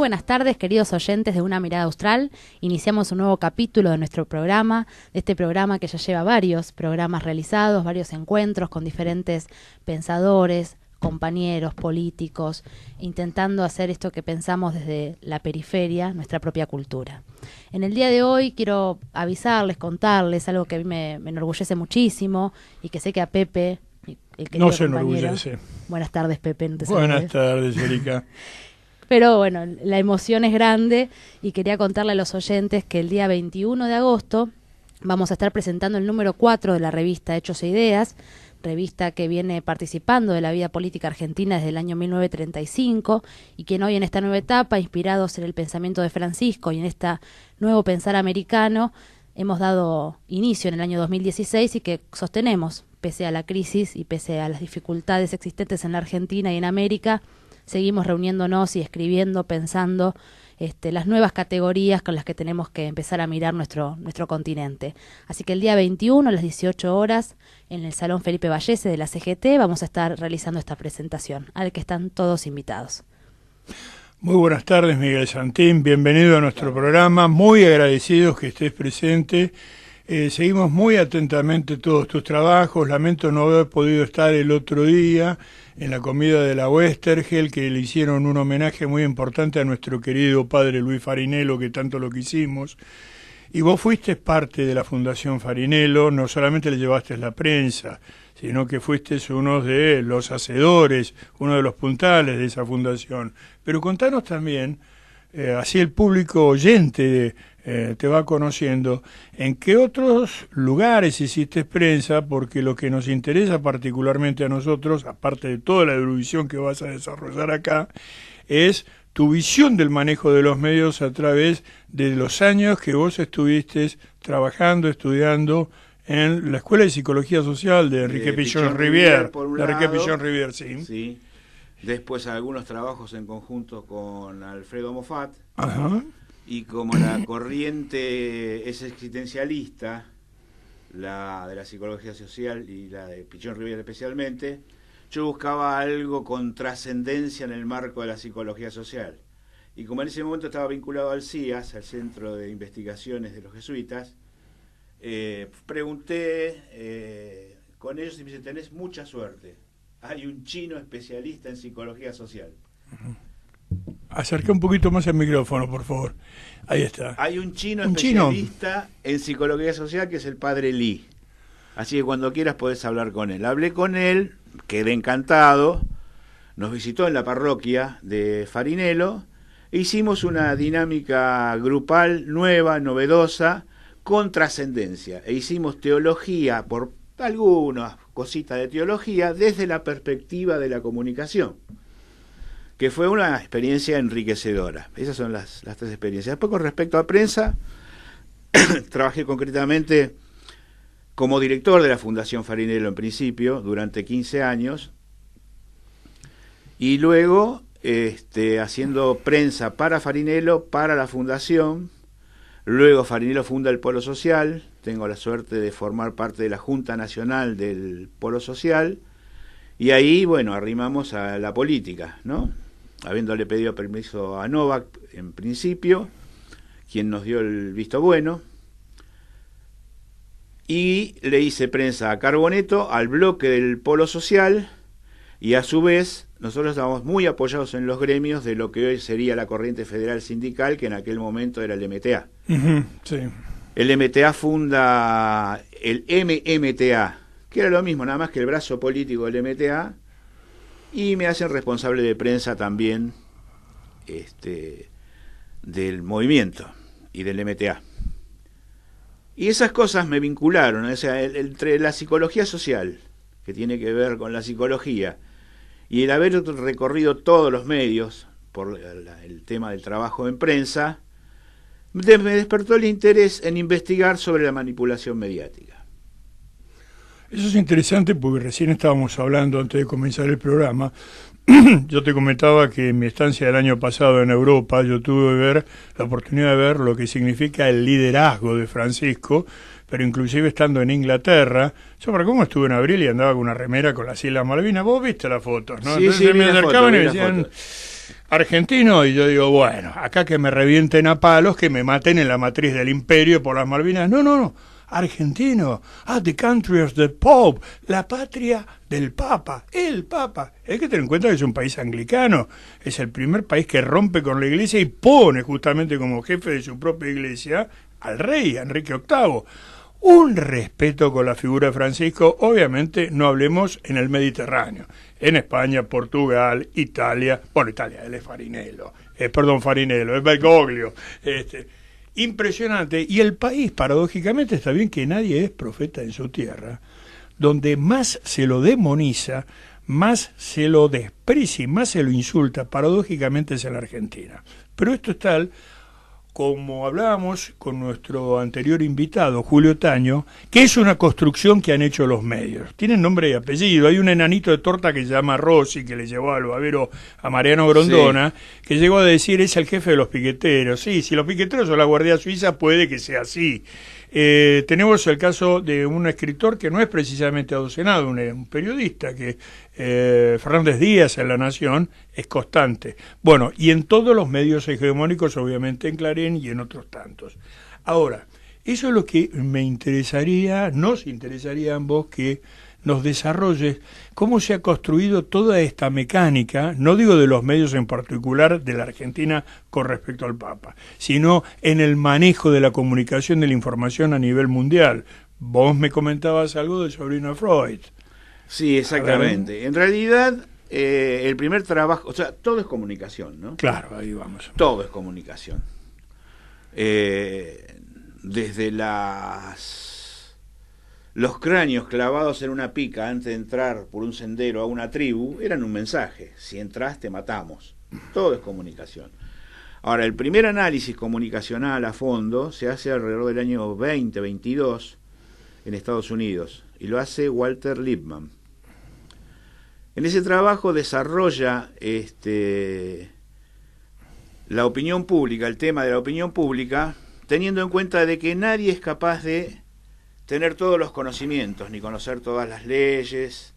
buenas tardes, queridos oyentes de Una Mirada Austral. Iniciamos un nuevo capítulo de nuestro programa, de este programa que ya lleva varios programas realizados, varios encuentros con diferentes pensadores, compañeros, políticos, intentando hacer esto que pensamos desde la periferia, nuestra propia cultura. En el día de hoy quiero avisarles, contarles algo que a mí me enorgullece muchísimo y que sé que a Pepe, el querido no se compañero, enorgullece. Buenas tardes, Pepe. No te Buenas saludes. tardes, Erika. Pero bueno, la emoción es grande y quería contarle a los oyentes que el día 21 de agosto vamos a estar presentando el número 4 de la revista Hechos e Ideas, revista que viene participando de la vida política argentina desde el año 1935 y que hoy en esta nueva etapa, inspirados en el pensamiento de Francisco y en este nuevo pensar americano, hemos dado inicio en el año 2016 y que sostenemos, pese a la crisis y pese a las dificultades existentes en la Argentina y en América, seguimos reuniéndonos y escribiendo, pensando las nuevas categorías con las que tenemos que empezar a mirar nuestro continente. Así que el día 21 a las 18 horas en el Salón Felipe Vallese de la CGT vamos a estar realizando esta presentación, al que están todos invitados. Muy buenas tardes, Miguel Santín, bienvenido a nuestro programa, muy agradecidos que estés presente. Seguimos muy atentamente todos tus trabajos, lamento no haber podido estar el otro día en la comida de la Westergel, que le hicieron un homenaje muy importante a nuestro querido padre Luis Farinello, que tanto lo quisimos. Y vos fuiste parte de la Fundación Farinello, no solamente le llevaste la prensa, sino que fuiste uno de los hacedores, uno de los puntales de esa fundación. Pero contanos también, así el público oyente te va conociendo, ¿en qué otros lugares hiciste prensa? Porque lo que nos interesa particularmente a nosotros, aparte de toda la erudición que vas a desarrollar acá, es tu visión del manejo de los medios a través de los años que vos estuviste trabajando, estudiando en la Escuela de Psicología Social de Enrique Pichon Rivière. De Enrique Pichon Rivière, sí. Sí. Después algunos trabajos en conjunto con Alfredo Moffat. Ajá. Y como la corriente es existencialista, la de la psicología social y la de Pichon Rivière especialmente, yo buscaba algo con trascendencia en el marco de la psicología social. Y como en ese momento estaba vinculado al CIAS, al Centro de Investigaciones de los Jesuitas, pregunté con ellos y me dicen, tenés mucha suerte. Hay un chino especialista en psicología social. Acerca un poquito más el micrófono, por favor. Ahí está. Hay un chino especialista en psicología social que es el padre Lee. Así que cuando quieras podés hablar con él. Hablé con él, quedé encantado, nos visitó en la parroquia de Farinello e hicimos una dinámica grupal nueva, novedosa, con trascendencia. E hicimos teología, por algunas cositas de teología, desde la perspectiva de la comunicación, que fue una experiencia enriquecedora. Esas son las tres experiencias. Después, con respecto a prensa, trabajé concretamente como director de la Fundación Farinello en principio, durante 15 años, y luego haciendo prensa para Farinello, para la Fundación. Luego Farinello funda el Polo Social, tengo la suerte de formar parte de la Junta Nacional del Polo Social, y ahí, bueno, arrimamos a la política, ¿no? Habiéndole pedido permiso a Novak en principio, quien nos dio el visto bueno, y le hice prensa a Carboneto, al bloque del Polo Social, y a su vez nosotros estábamos muy apoyados en los gremios de lo que hoy sería la corriente federal sindical, que en aquel momento era el MTA. Sí. El MTA funda el MMTA, que era lo mismo, nada más que el brazo político del MTA, y me hacen responsable de prensa también del movimiento y del MTA. Y esas cosas me vincularon, o sea, entre la psicología social, que tiene que ver con la psicología, y el haber recorrido todos los medios por el tema del trabajo en prensa, me despertó el interés en investigar sobre la manipulación mediática. Eso es interesante porque recién estábamos hablando antes de comenzar el programa. Yo te comentaba que en mi estancia del año pasado en Europa yo tuve la oportunidad de ver lo que significa el liderazgo de Francisco, pero inclusive estando en Inglaterra, yo para cómo estuve en abril y andaba con una remera con las Islas Malvinas, vos viste las fotos, ¿no? Sí, entonces sí, me acercaban y me decían, argentino, y yo digo, bueno, acá que me revienten a palos, que me maten en la matriz del imperio por las Malvinas. No, argentino, the country of the Pope, la patria del Papa, el Papa. Hay que tener en cuenta que es un país anglicano, es el primer país que rompe con la Iglesia y pone justamente como jefe de su propia Iglesia al rey, Enrique VIII. Un respeto con la figura de Francisco, obviamente no hablemos en el Mediterráneo, en España, Portugal, Italia, él es Farinello, es Bergoglio, impresionante. Y el país, paradójicamente, está bien que nadie es profeta en su tierra, donde más se lo demoniza, más se lo desprecia y más se lo insulta, paradójicamente es en la Argentina. Pero esto es tal, como hablábamos con nuestro anterior invitado, Julio Taño, que es una construcción que han hecho los medios. Tienen nombre y apellido. Hay un enanito de torta que se llama Rossi, que le llevó al babero a Mariano Grondona, sí, que llegó a decir, es el jefe de los piqueteros. Sí, si los piqueteros son la Guardia Suiza, puede que sea así. Tenemos el caso de un escritor que no es precisamente adocenado, un periodista, que Fernández Díaz en La Nación, es constante. Bueno, y en todos los medios hegemónicos, obviamente en Clarín y en otros tantos. Ahora, eso es lo que me interesaría, nos interesaría a ambos que nos desarrolles cómo se ha construido toda esta mecánica, no digo de los medios en particular de la Argentina con respecto al Papa, sino en el manejo de la comunicación de la información a nivel mundial. Vos me comentabas algo del sobrino Freud. Sí, exactamente. En realidad, el primer trabajo, o sea, todo es comunicación, ¿no? Claro, ahí vamos. Todo es comunicación. Desde los cráneos clavados en una pica antes de entrar por un sendero a una tribu eran un mensaje: si entras te matamos. Todo es comunicación. Ahora, el primer análisis comunicacional a fondo se hace alrededor del año 2022 en Estados Unidos, y lo hace Walter Lippmann. En ese trabajo desarrolla la opinión pública, el tema de la opinión pública, teniendo en cuenta de que nadie es capaz de tener todos los conocimientos, ni conocer todas las leyes.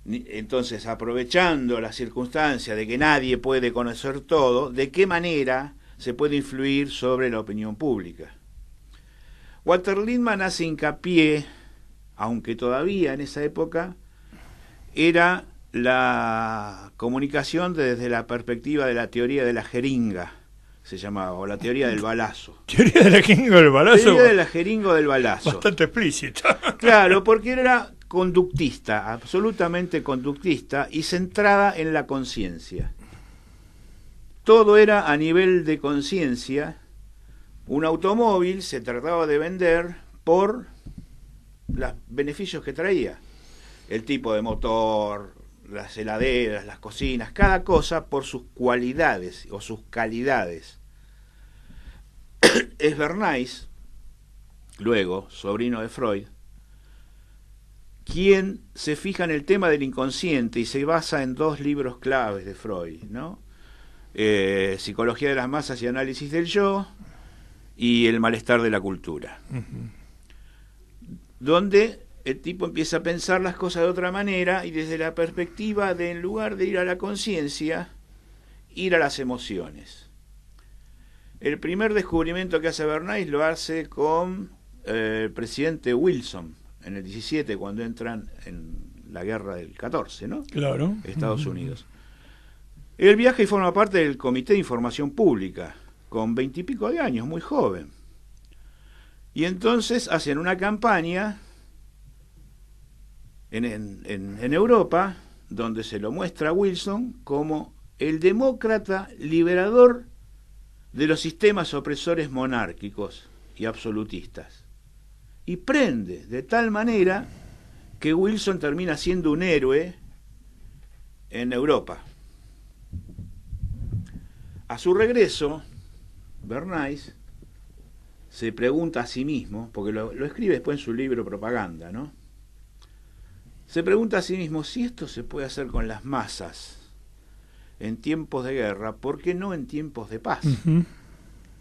Entonces, aprovechando la circunstancia de que nadie puede conocer todo, ¿de qué manera se puede influir sobre la opinión pública? Walter Lippmann hace hincapié, aunque todavía en esa época era la comunicación desde la perspectiva de la teoría de la jeringa, se llamaba, o la teoría del balazo. ¿Teoría de la jeringa del balazo? Teoría de la jeringa del balazo. Bastante explícita. Claro, porque era conductista, absolutamente conductista, y centrada en la conciencia. Todo era a nivel de conciencia. Un automóvil se trataba de vender por los beneficios que traía. El tipo de motor, las heladeras, las cocinas, cada cosa por sus cualidades o sus calidades. Es Bernays, luego sobrino de Freud, quien se fija en el tema del inconsciente y se basa en dos libros claves de Freud, ¿no? Psicología de las masas y análisis del yo, y El malestar de la cultura. Donde el tipo empieza a pensar las cosas de otra manera y desde la perspectiva de, en lugar de ir a la conciencia, ir a las emociones. El primer descubrimiento que hace Bernays lo hace con el presidente Wilson en el 17, cuando entran en la guerra del 14, ¿no? Claro. Estados Unidos. Él viaja y forma parte del Comité de Información Pública, con 20 y pico de años, muy joven. Y entonces hacen una campaña en Europa, donde se lo muestra a Wilson como el demócrata liberador de los sistemas opresores monárquicos y absolutistas. Y prende de tal manera que Wilson termina siendo un héroe en Europa. A su regreso, Bernays se pregunta a sí mismo, porque lo escribe después en su libro Propaganda, ¿no? Se pregunta a sí mismo, si esto se puede hacer con las masas en tiempos de guerra, ¿por qué no en tiempos de paz?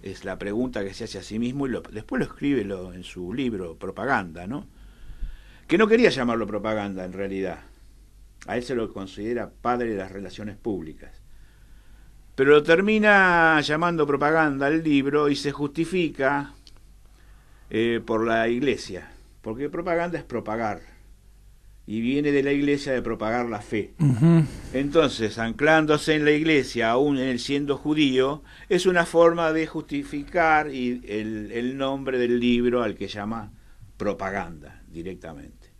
Es la pregunta que se hace a sí mismo, y después lo escribe en su libro Propaganda, ¿no? Que no quería llamarlo propaganda en realidad. A él se lo considera padre de las relaciones públicas. pero lo termina llamando propaganda al libro y se justifica por la iglesia, porque propaganda es propagar, y viene de la iglesia de propagar la fe. Entonces, anclándose en la iglesia, aún él siendo judío, es una forma de justificar el nombre del libro al que llama propaganda directamente.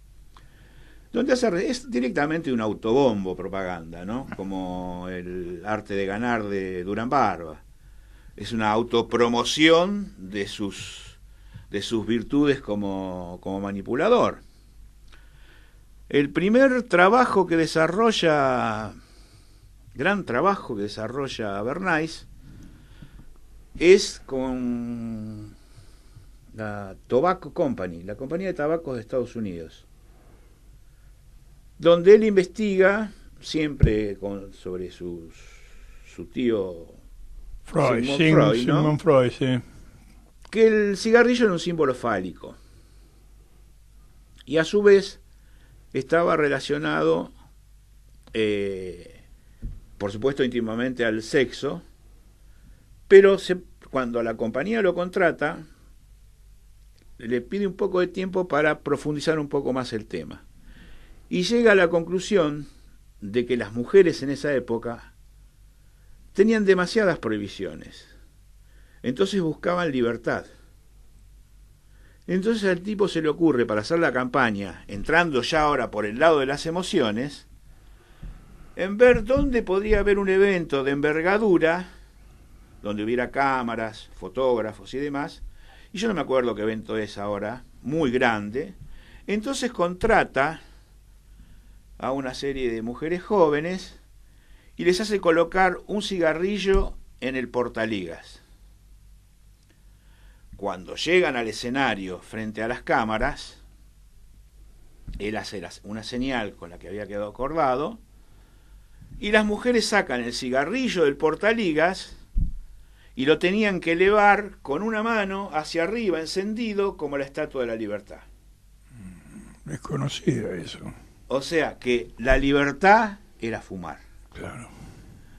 Donde es directamente un autobombo propaganda, ¿no? Como el arte de ganar de Durán Barba. Es una autopromoción de sus virtudes como manipulador. El primer trabajo que desarrolla, gran trabajo que desarrolla Bernays, es con la Tobacco Company, la compañía de tabacos de Estados Unidos, donde él investiga sobre su tío Sigmund Freud, sí, que el cigarrillo era un símbolo fálico y a su vez estaba relacionado, por supuesto, íntimamente al sexo, pero cuando la compañía lo contrata, le pide un poco de tiempo para profundizar un poco más el tema. Y llega a la conclusión de que las mujeres en esa época tenían demasiadas prohibiciones. Entonces buscaban libertad. Entonces al tipo se le ocurre, para hacer la campaña, entrando ya ahora por el lado de las emociones, en ver dónde podría haber un evento de envergadura, donde hubiera cámaras, fotógrafos y demás, y yo no me acuerdo qué evento es ahora, muy grande. Entonces contrata a una serie de mujeres jóvenes y les hace colocar un cigarrillo en el portaligas. Cuando llegan al escenario frente a las cámaras, él hace una señal con la que había quedado acordado, y las mujeres sacan el cigarrillo del portaligas y lo tenían que elevar con una mano hacia arriba, encendido, como la Estatua de la Libertad. Desconocida eso. O sea que la libertad era fumar. Claro.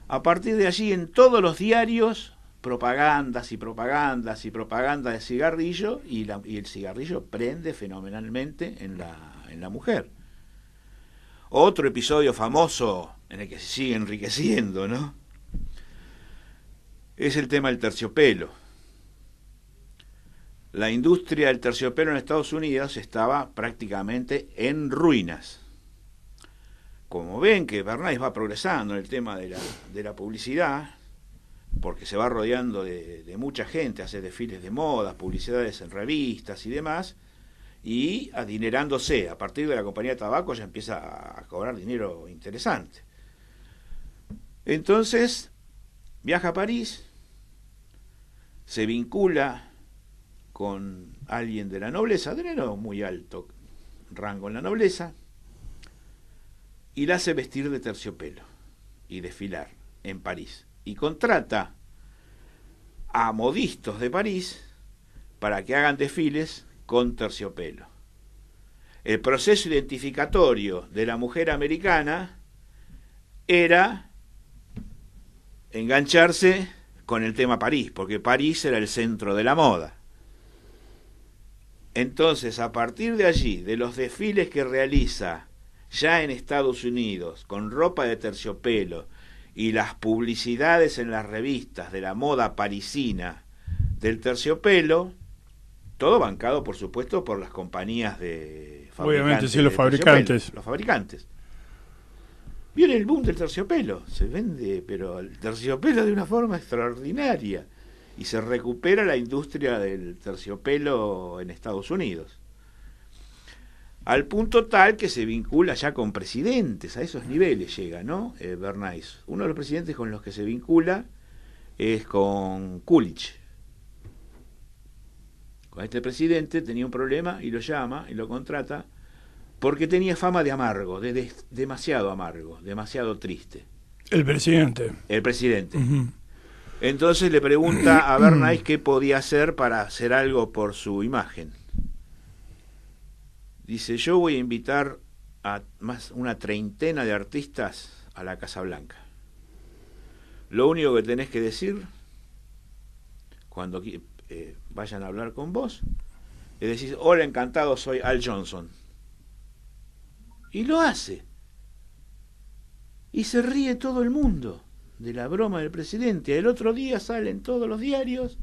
A partir de allí, en todos los diarios, propagandas y propagandas y propaganda de cigarrillo, y el cigarrillo prende fenomenalmente en la mujer. Otro episodio famoso en el que se sigue enriqueciendo, ¿no?, es el tema del terciopelo. La industria del terciopelo en Estados Unidos estaba prácticamente en ruinas. Como ven que Bernays va progresando en el tema de la publicidad, porque se va rodeando de mucha gente, hace desfiles de modas, publicidades en revistas y demás, y adinerándose. A partir de la compañía de tabaco ya empieza a cobrar dinero interesante. Entonces viaja a París, se vincula con alguien de la nobleza, de no muy alto rango en la nobleza, y la hace vestir de terciopelo y desfilar en París. Y contrata a modistos de París para que hagan desfiles con terciopelo. El proceso identificatorio de la mujer americana era engancharse con el tema París, porque París era el centro de la moda. Entonces, a partir de allí, de los desfiles que realiza ya en Estados Unidos, con ropa de terciopelo, y las publicidades en las revistas de la moda parisina del terciopelo, todo bancado, por supuesto, por las compañías de fabricantes. Obviamente, sí, los fabricantes. Los fabricantes. Viene el boom del terciopelo, se vende, pero el terciopelo de una forma extraordinaria, y se recupera la industria del terciopelo en Estados Unidos. Al punto tal que se vincula ya con presidentes, a esos niveles llega, ¿no? Bernays. Uno de los presidentes con los que se vincula es con Coolidge. Con este presidente tenía un problema y lo llama y lo contrata porque tenía fama de amargo, demasiado amargo, demasiado triste. El presidente. El presidente. Entonces le pregunta a Bernays qué podía hacer para hacer algo por su imagen. Dice, yo voy a invitar a una treintena de artistas a la Casa Blanca. lo único que tenés que decir cuando vayan a hablar con vos es decir, hola, encantado, soy Al Johnson. Y lo hace. Y se ríe todo el mundo de la broma del presidente. El otro día salen todos los diarios,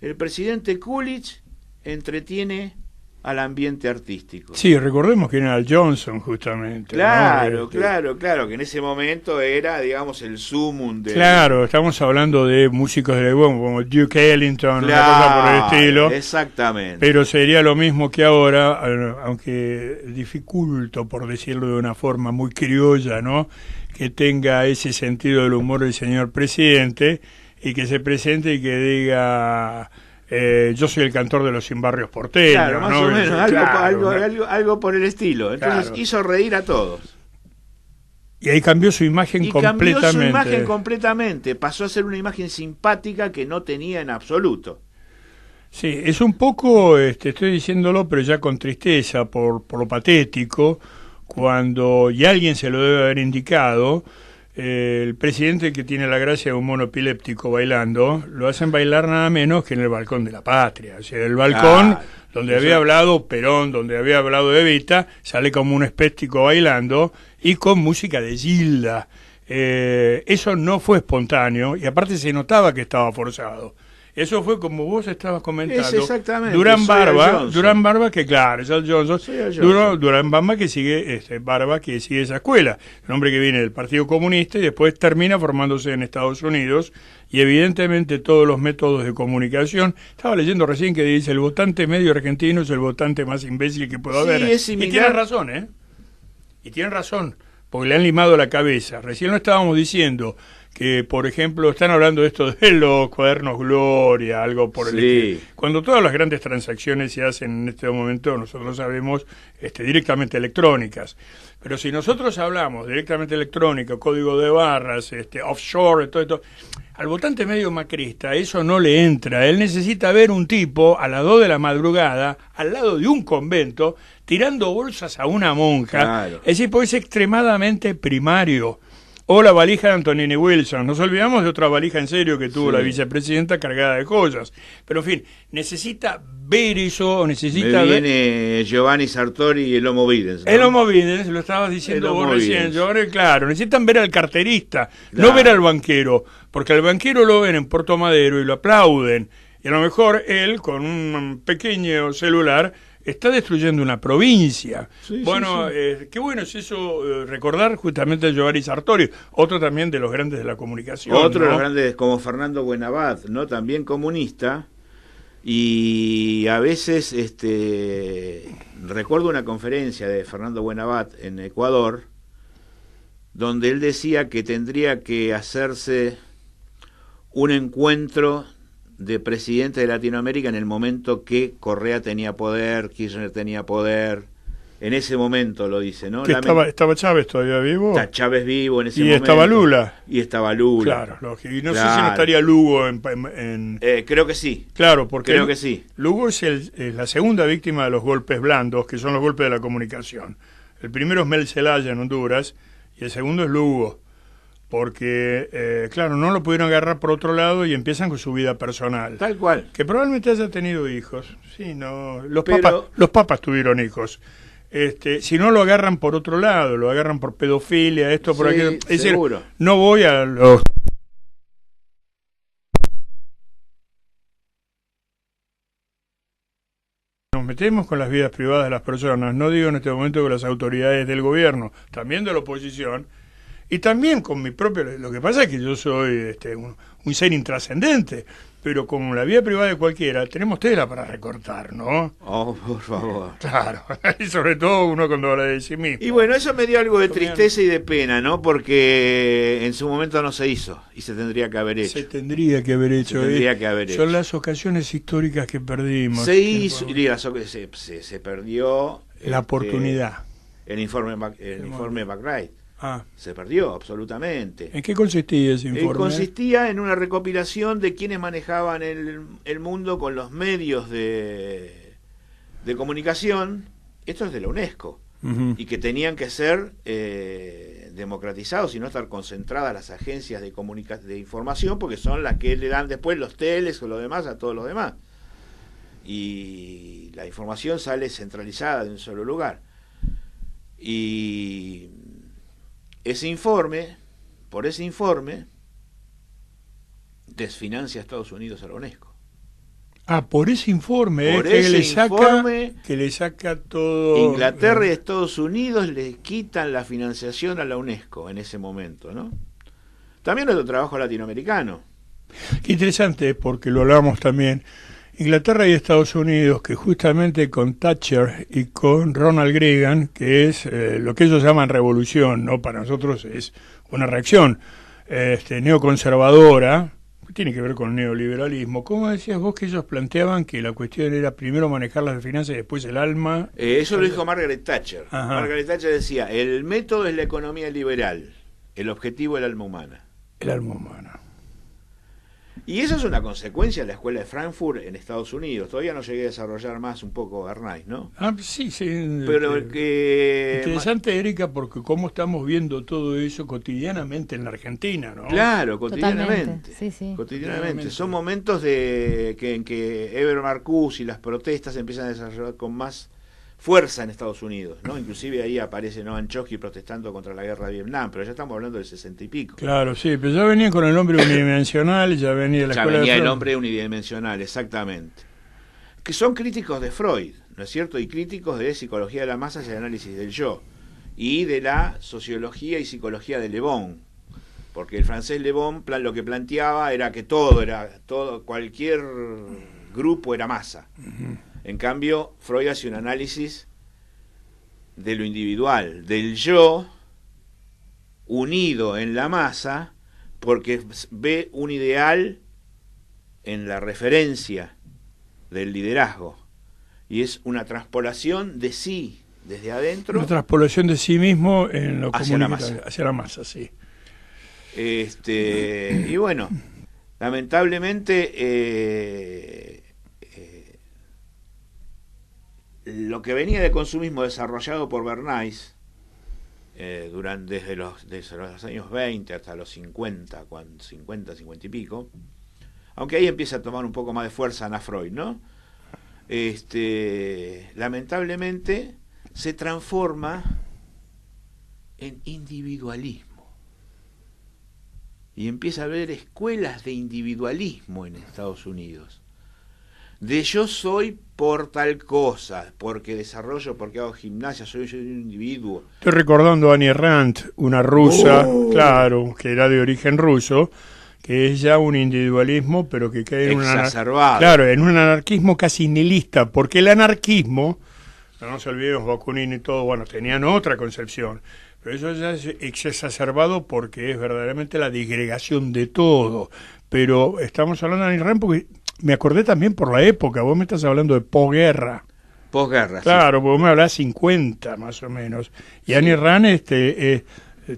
el presidente Coolidge entretiene al ambiente artístico. Sí, recordemos que era Al Johnson, justamente. Claro, ¿no? claro, que en ese momento era, digamos, el sumum de... Claro, estamos hablando de músicos de como Duke Ellington, claro, una cosa por el estilo. Exactamente. Pero sería lo mismo que ahora, aunque dificulto, por decirlo de una forma muy criolla, ¿no? Que tenga ese sentido del humor el señor presidente y que se presente y que diga... yo soy el cantor de los sin barrios porteños. Claro, más ¿no? o menos, Claro, algo por el estilo. Entonces claro. hizo reír a todos. Y ahí cambió su imagen completamente. Cambió su imagen completamente. Pasó a ser una imagen simpática que no tenía en absoluto. Sí, es un poco, estoy diciéndolo, pero ya con tristeza, por lo patético, cuando, y alguien se lo debe haber indicado, el presidente, que tiene la gracia de un mono epiléptico bailando, lo hacen bailar nada menos que en el balcón de la patria. O sea, el balcón donde había hablado Perón, donde había hablado Evita, sale como un espéstico bailando y con música de Gilda. Eso no fue espontáneo y aparte se notaba que estaba forzado. Eso fue como vos estabas comentando. Es exactamente. Durán Barba, que claro, es Al Johnson. Durán Barba que sigue, que sigue esa escuela. Un hombre que viene del Partido Comunista y después termina formándose en Estados Unidos. Y evidentemente todos los métodos de comunicación. Estaba leyendo recién que dice: el votante medio argentino es el votante más imbécil que pueda haber. Es similar. Y tienen razón, ¿eh? Y tienen razón, porque le han limado la cabeza. Recién lo estábamos diciendo, que por ejemplo están hablando de esto de los cuadernos Gloria, algo por el estilo. Cuando todas las grandes transacciones se hacen en este momento, nosotros sabemos, directamente electrónicas. Pero si nosotros hablamos directamente electrónica, código de barras, offshore, todo esto, al votante medio macrista eso no le entra. Él necesita ver un tipo a las 2 de la madrugada, al lado de un convento, tirando bolsas a una monja. Claro. Es decir, pues es extremadamente primario. O la valija de Antonini Wilson. Nos olvidamos de otra valija en serio que tuvo la vicepresidenta cargada de joyas. Pero en fin, necesita ver eso, necesita ver... viene Giovanni Sartori y el Homo Videns, ¿no? El Homo Videns, lo estabas diciendo vos recién, Giovanni, claro. Necesitan ver al carterista, no ver al banquero. Porque al banquero lo ven en Puerto Madero y lo aplauden. Y a lo mejor él, con un pequeño celular, está destruyendo una provincia. Qué bueno es eso, recordar justamente a Giovanni Sartori, otro también de los grandes de la comunicación. Otro ¿no? de los grandes, como Fernando Buenabad, ¿no? También comunista. Y a veces recuerdo una conferencia de Fernando Buenabad en Ecuador, donde él decía que tendría que hacerse un encuentro de presidente de Latinoamérica en el momento que Correa tenía poder, Kirchner tenía poder. En ese momento lo dice, ¿no? Que estaba Chávez todavía vivo. Está Chávez vivo en ese momento. Y estaba Lula. Y estaba Lula. Claro, lógico. Y no sé si no estaría Lugo creo que sí. Claro, porque creo que sí. Lugo es la segunda víctima de los golpes blandos, que son los golpes de la comunicación. El primero es Mel Zelaya en Honduras y el segundo es Lugo. Porque, claro, no lo pudieron agarrar por otro lado y empiezan con su vida personal. Tal cual. Que probablemente haya tenido hijos. Sí, no. Los papas tuvieron hijos. Si no lo agarran por otro lado, lo agarran por pedofilia, esto, por aquello. Es seguro. decir, no voy a los... Nos metemos con las vidas privadas de las personas, no digo en este momento con las autoridades del gobierno, también de la oposición, y también con mi propio... Lo que pasa es que yo soy un ser intrascendente, pero con la vida privada de cualquiera tenemos tela para recortar, ¿no? Oh, por favor. Claro, y sobre todo uno cuando habla de sí mismo. Y bueno, eso me dio algo de tristeza y de pena, ¿no? Porque en su momento no se hizo y se tendría que haber hecho. Se tendría que haber hecho. Son las ocasiones históricas que perdimos. Se hizo, se perdió... La oportunidad. El informe McBride. Se perdió absolutamente. ¿En qué consistía ese informe? Consistía en una recopilación de quienes manejaban el mundo con los medios de comunicación. Esto es de la UNESCO. y que tenían que ser democratizados y no estar concentradas las agencias de información, porque son las que le dan después los teles o lo demás a todos los demás. Y la información sale centralizada de un solo lugar. Y por ese informe, desfinancia a Estados Unidos a la UNESCO. Ah, por ese informe, por ese informe, que le saca todo. Inglaterra y Estados Unidos le quitan la financiación a la UNESCO en ese momento, ¿no? También otro trabajo latinoamericano. Qué interesante, porque lo hablamos también. Inglaterra y Estados Unidos, que justamente con Thatcher y con Ronald Reagan, que es lo que ellos llaman revolución, ¿no? Para nosotros es una reacción neoconservadora, tiene que ver con el neoliberalismo. ¿Cómo decías vos que ellos planteaban que la cuestión era primero manejar las finanzas y después el alma? Eso lo dijo Margaret Thatcher. Ajá. Margaret Thatcher decía, el método es la economía liberal, el objetivo es el alma humana. El alma humana. Y eso es una consecuencia de la escuela de Frankfurt en Estados Unidos. Todavía no llegué a desarrollar más un poco Bernays, ¿no? Ah, sí, sí. Pero interesante, Erika, porque cómo estamos viendo todo eso cotidianamente en la Argentina, ¿no? Claro, cotidianamente. Sí, sí. Cotidianamente. Son momentos en que Eber Marcuse y las protestas empiezan a desarrollar con más fuerza en Estados Unidos, ¿no? Inclusive ahí aparece Noam Chomsky protestando contra la guerra de Vietnam, pero ya estamos hablando del 60 y pico. Claro, sí, pero ya venían con el hombre unidimensional, ya venía la escuela venía de el Freud. hombre unidimensional, exactamente. Que son críticos de Freud, ¿no es cierto? Y críticos de psicología de la masa y el análisis del yo. Y de la sociología y psicología de Le Bon. Porque el francés Le Bon lo que planteaba era que cualquier grupo era masa. Uh-huh. En cambio, Freud hace un análisis de lo individual, del yo unido en la masa, porque ve un ideal en la referencia del liderazgo. Y es una transpolación de sí, desde adentro. Una transpolación de sí mismo en lo hacia la masa. Hacia la masa, sí. Y bueno, lamentablemente... lo que venía de consumismo desarrollado por Bernays desde los años 20 hasta los 50 y pico, aunque ahí empieza a tomar un poco más de fuerza Ana Freud, ¿no? Lamentablemente se transforma en individualismo y empieza a haber escuelas de individualismo en Estados Unidos. De yo soy por tal cosa, porque desarrollo, porque hago gimnasia, soy un individuo. Estoy recordando a Annie Rand, una rusa, claro, que era de origen ruso, que es ya un individualismo, pero que cae en en un anarquismo casi nihilista, porque el anarquismo, no nos olvidemos, Bakunin y todo, bueno, tenían otra concepción, pero eso ya es exacerbado porque es verdaderamente la disgregación de todo. Pero estamos hablando de Annie Rand porque me acordé también por la época, vos me estás hablando de posguerra. Posguerra, claro, sí. Vos me hablás 50 más o menos. Y sí. Annie Rand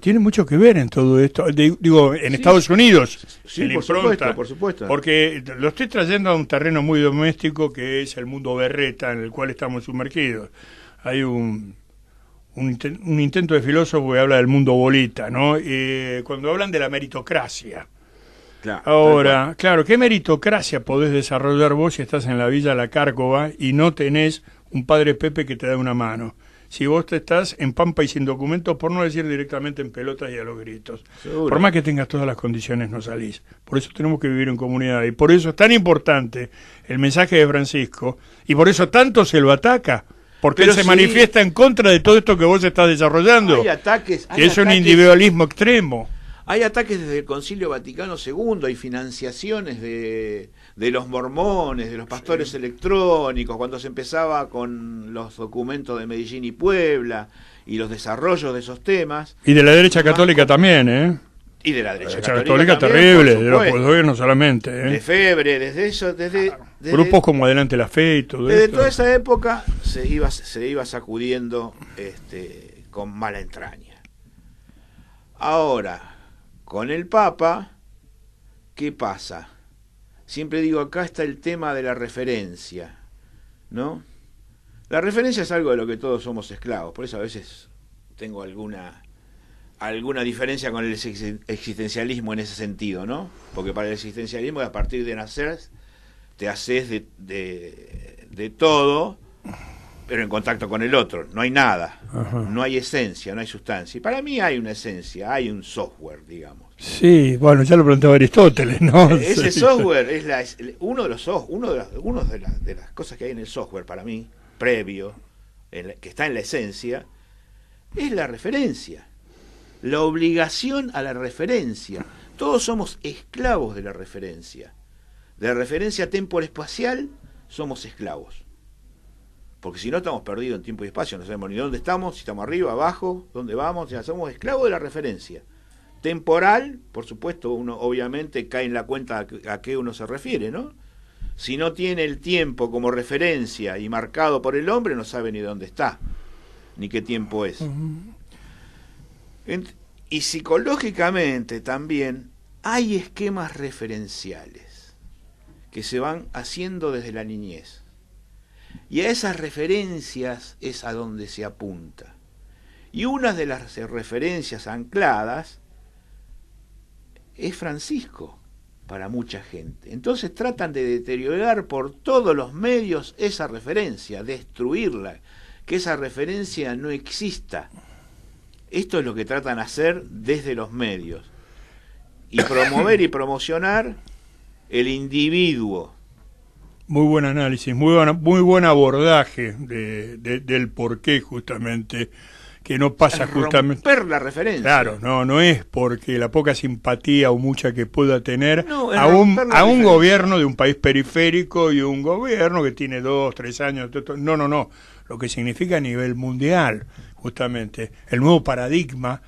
tiene mucho que ver en todo esto, digo, en Estados Unidos. Sí, por supuesto. Porque lo estoy trayendo a un terreno muy doméstico que es el mundo berreta en el cual estamos sumergidos. Hay un intento de filósofo que habla del mundo bolita, ¿no? Cuando hablan de la meritocracia. Claro, ahora, claro, ¿qué meritocracia podés desarrollar vos si estás en la Villa La Cárcova y no tenés un padre Pepe que te da una mano? Si vos te estás en pampa y sin documentos, por no decir directamente en pelotas y a los gritos. Seguro. Por más que tengas todas las condiciones, no salís. Por eso tenemos que vivir en comunidad. Y por eso es tan importante el mensaje de Francisco. Y por eso tanto se lo ataca. Porque él se manifiesta en contra de todo esto que vos estás desarrollando. Hay ataques. Que es un individualismo extremo. Hay ataques desde el Concilio Vaticano II, hay financiaciones de los mormones, de los pastores electrónicos, cuando se empezaba con los documentos de Medellín y Puebla y los desarrollos de esos temas. Y de la derecha católica también, ¿eh? Y de la derecha católica también, terrible, de los gobiernos solamente. De Febre, desde eso, desde grupos como Adelante la Fe y todo eso. Desde toda esa época se iba sacudiendo con mala entraña. Ahora, con el Papa, ¿qué pasa? Siempre digo, acá está el tema de la referencia, ¿no? La referencia es algo de lo que todos somos esclavos, por eso a veces tengo alguna diferencia con el existencialismo en ese sentido, ¿no? Porque para el existencialismo, a partir de nacer, te haces de todo, pero en contacto con el otro. No hay nada, no hay esencia, no hay sustancia. Y para mí hay una esencia, hay un software, digamos. Sí, bueno, ya lo planteaba Aristóteles, ¿no? Ese Sí. software es uno de las cosas que hay en el software, para mí, previo, que está en la esencia, es la referencia. La obligación a la referencia. Todos somos esclavos de la referencia. De la referencia temporespacial somos esclavos. Porque si no estamos perdidos en tiempo y espacio, no sabemos ni dónde estamos, si estamos arriba, abajo, dónde vamos, ya somos esclavos de la referencia. Temporal, por supuesto, uno obviamente cae en la cuenta a qué uno se refiere, ¿no? Si no tiene el tiempo como referencia y marcado por el hombre, no sabe ni dónde está, ni qué tiempo es. Y psicológicamente también hay esquemas referenciales que se van haciendo desde la niñez. Y a esas referencias es a donde se apunta. Y una de las referencias ancladas es Francisco para mucha gente. Entonces tratan de deteriorar por todos los medios esa referencia, destruirla, que esa referencia no exista. Esto es lo que tratan de hacer desde los medios. Y promover y promocionar el individuo. Muy buen análisis, muy buen abordaje del porqué justamente, que no pasa justamente... Romper la referencia. Claro, no es porque la poca simpatía o mucha que pueda tener a un gobierno de un país periférico y un gobierno que tiene 2, 3 años. No. Lo que significa a nivel mundial, justamente, el nuevo paradigma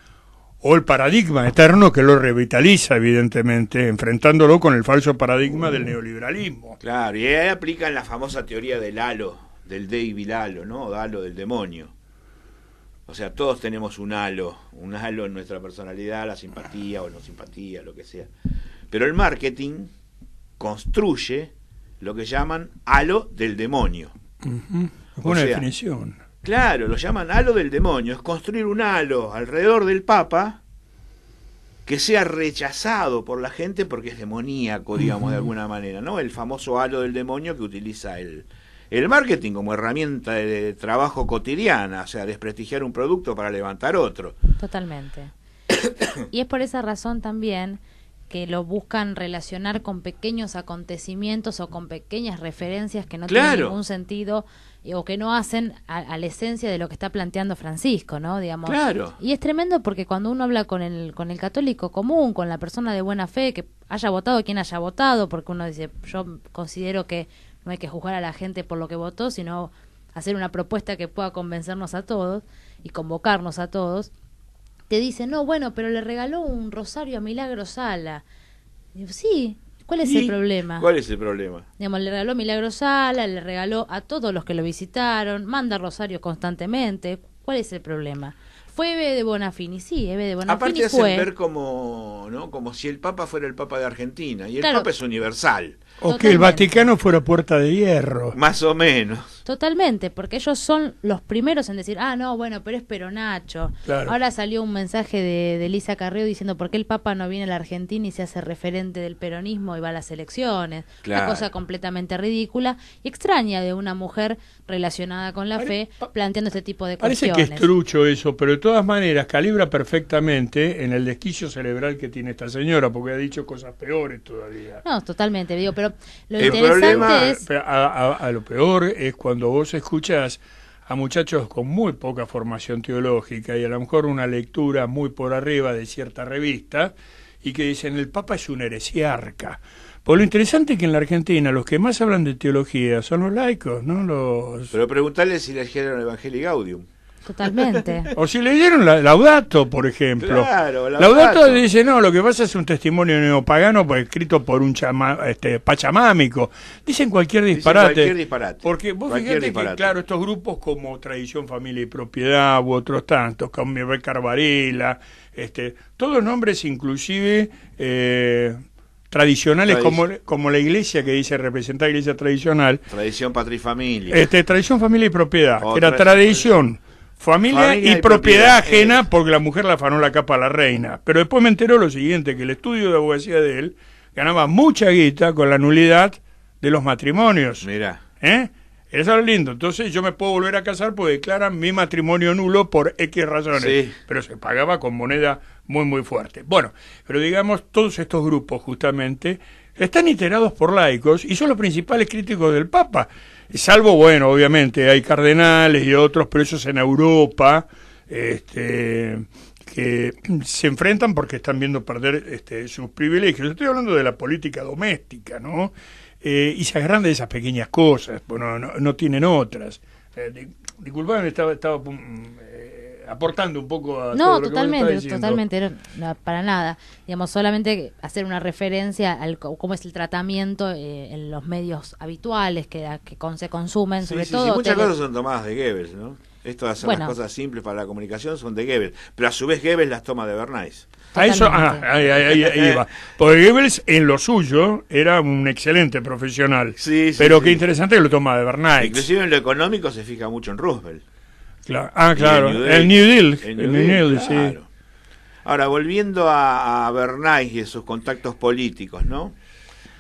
o el paradigma eterno que lo revitaliza, evidentemente, enfrentándolo con el falso paradigma del neoliberalismo. Claro, y ahí aplican la famosa teoría del halo, del David Halo, ¿no? Halo del demonio. O sea, todos tenemos un halo en nuestra personalidad, la simpatía o no simpatía, lo que sea. Pero el marketing construye lo que llaman halo del demonio. Buena definición. Claro, lo llaman halo del demonio. Es construir un halo alrededor del Papa que sea rechazado por la gente porque es demoníaco, digamos, de alguna manera, ¿no? El famoso halo del demonio que utiliza el marketing como herramienta de trabajo cotidiana, o sea, desprestigiar un producto para levantar otro. Totalmente. Y es por esa razón también que lo buscan relacionar con pequeños acontecimientos o con pequeñas referencias que no tienen ningún sentido o que no hacen a la esencia de lo que está planteando Francisco, ¿no? Digamos. Claro. Y es tremendo porque cuando uno habla con el católico común, con la persona de buena fe, que haya votado quien haya votado, porque uno dice, yo considero que no hay que juzgar a la gente por lo que votó, sino hacer una propuesta que pueda convencernos a todos y convocarnos a todos, te dicen, no, bueno, pero le regaló un rosario a Milagro Sala. Y digo, sí, ¿cuál es el problema? ¿Cuál es el problema? Digamos, le regaló Milagro Sala, le regaló a todos los que lo visitaron, manda rosarios constantemente. ¿Cuál es el problema? Fue Ebe de Bonafini, sí, Ebe de Bonafini aparte fue. Hacen ver como, ¿no? Como si el Papa fuera el Papa de Argentina, y el Papa es universal. O totalmente. Que el Vaticano fuera Puerta de Hierro. Más o menos. Totalmente, porque ellos son los primeros en decir, no, bueno, pero es Peronacho. Claro. Ahora salió un mensaje de Elisa Carrió diciendo por qué el Papa no viene a la Argentina y se hace referente del peronismo y va a las elecciones. Claro. Una cosa completamente ridícula y extraña de una mujer relacionada con la fe planteando este tipo de cuestiones. Parece que es trucho eso, pero de todas maneras calibra perfectamente en el desquicio cerebral que tiene esta señora, porque ha dicho cosas peores todavía. No, totalmente, digo, pero lo el interesante problema, es... A lo peor es cuando vos escuchás a muchachos con muy poca formación teológica y a lo mejor una lectura muy por arriba de cierta revista y que dicen el Papa es un heresiarca. Pues lo interesante es que en la Argentina los que más hablan de teología son los laicos, ¿no? Pero preguntarle si leyeron el Evangelii Gaudium. Totalmente. O si leyeron Laudato, por ejemplo. Claro, Laudato dice, no, lo que pasa es un testimonio neopagano pues, escrito por un pachamámico. Dicen cualquier disparate. Porque vos fíjate que, claro, estos grupos como Tradición, Familia y Propiedad u otros tantos, como Becar Varela, todos nombres inclusive tradicionales como la iglesia que dice representar iglesia tradicional. Tradición, patria y familia. Tradición, familia y propiedad, que era tradición, familia y propiedad ajena, porque la mujer le afanó la capa a la reina. Pero después me enteró lo siguiente, que el estudio de abogacía de él ganaba mucha guita con la nulidad de los matrimonios. Mirá. Eso es lindo. Entonces yo me puedo volver a casar porque declaran mi matrimonio nulo por X razones. Sí. Pero se pagaba con moneda muy, muy fuerte. Bueno, pero digamos, todos estos grupos justamente están integrados por laicos y son los principales críticos del Papa. Salvo, bueno, obviamente, hay cardenales y otros, pero esos en Europa, que se enfrentan porque están viendo perder sus privilegios. Estoy hablando de la política doméstica, ¿no? Y se agarran de esas pequeñas cosas, bueno, no tienen otras. Disculpame, estaba aportando un poco a todo lo que vos estabas diciendo. Totalmente, no, para nada. Digamos, solamente hacer una referencia al cómo es el tratamiento en los medios habituales que se consumen, sobre todo. Muchas cosas son tomadas de Goebbels, ¿no? Esto de hacer las cosas simples para la comunicación son de Goebbels, pero a su vez Goebbels las toma de Bernays. A eso, ahí va. Porque Goebbels, en lo suyo, era un excelente profesional. Pero qué interesante que lo toma de Bernays. Inclusive en lo económico se fija mucho en Roosevelt. Claro. El New Deal. Claro. Sí. Ahora, volviendo a Bernays y a sus contactos políticos, ¿no?